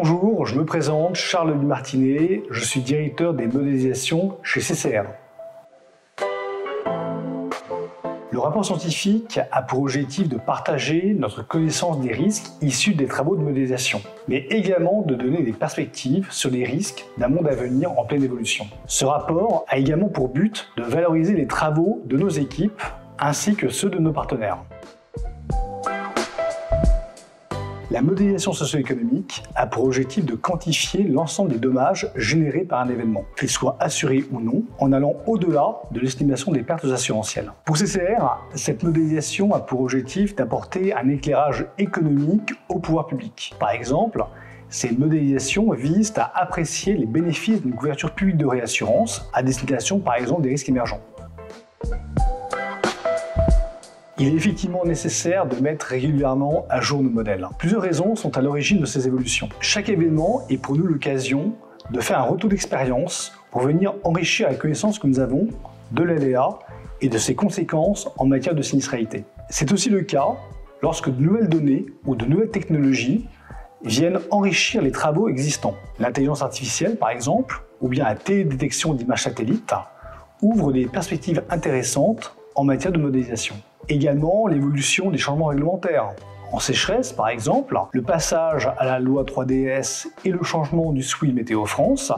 Bonjour, je me présente, Charles Dumartinet, je suis directeur des modélisations chez CCR. Le rapport scientifique a pour objectif de partager notre connaissance des risques issus des travaux de modélisation, mais également de donner des perspectives sur les risques d'un monde à venir en pleine évolution. Ce rapport a également pour but de valoriser les travaux de nos équipes ainsi que ceux de nos partenaires. La modélisation socio-économique a pour objectif de quantifier l'ensemble des dommages générés par un événement, qu'ils soient assurés ou non, en allant au-delà de l'estimation des pertes assurantielles. Pour CCR, cette modélisation a pour objectif d'apporter un éclairage économique au pouvoir public. Par exemple, ces modélisations visent à apprécier les bénéfices d'une couverture publique de réassurance à destination par exemple des risques émergents. Il est effectivement nécessaire de mettre régulièrement à jour nos modèles. Plusieurs raisons sont à l'origine de ces évolutions. Chaque événement est pour nous l'occasion de faire un retour d'expérience pour venir enrichir la connaissance que nous avons de l'aléa et de ses conséquences en matière de sinistralité. C'est aussi le cas lorsque de nouvelles données ou de nouvelles technologies viennent enrichir les travaux existants. L'intelligence artificielle, par exemple, ou bien la télédétection d'images satellites, ouvre des perspectives intéressantes en matière de modélisation. Également, l'évolution des changements réglementaires. En sécheresse, par exemple, le passage à la loi 3DS et le changement du SWI Météo France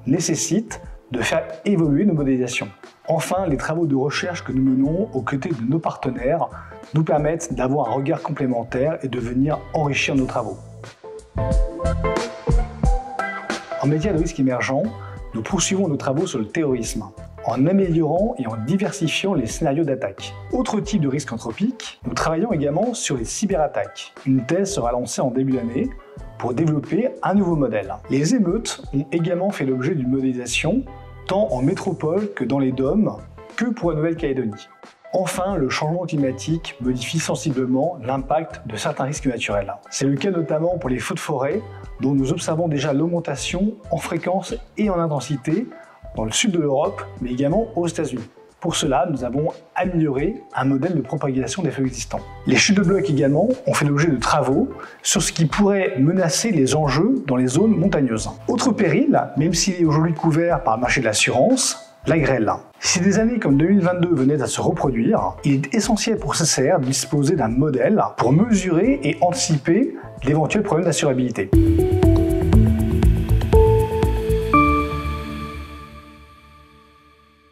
nécessitent de faire évoluer nos modélisations. Enfin, les travaux de recherche que nous menons aux côtés de nos partenaires nous permettent d'avoir un regard complémentaire et de venir enrichir nos travaux. En matière de risques émergents, nous poursuivons nos travaux sur le terrorisme, en améliorant et en diversifiant les scénarios d'attaque. Autre type de risque anthropique, nous travaillons également sur les cyberattaques. Une thèse sera lancée en début d'année pour développer un nouveau modèle. Les émeutes ont également fait l'objet d'une modélisation, tant en métropole que dans les DOM, que pour la Nouvelle-Calédonie. Enfin, le changement climatique modifie sensiblement l'impact de certains risques naturels. C'est le cas notamment pour les feux de forêt, dont nous observons déjà l'augmentation en fréquence et en intensité dans le sud de l'Europe, mais également aux États-Unis. Pour cela, nous avons amélioré un modèle de propagation des feux existants. Les chutes de blocs également ont fait l'objet de travaux sur ce qui pourrait menacer les enjeux dans les zones montagneuses. Autre péril, même s'il est aujourd'hui couvert par le marché de l'assurance, la grêle. Si des années comme 2022 venaient à se reproduire, il est essentiel pour CCR de disposer d'un modèle pour mesurer et anticiper d'éventuels problèmes d'assurabilité.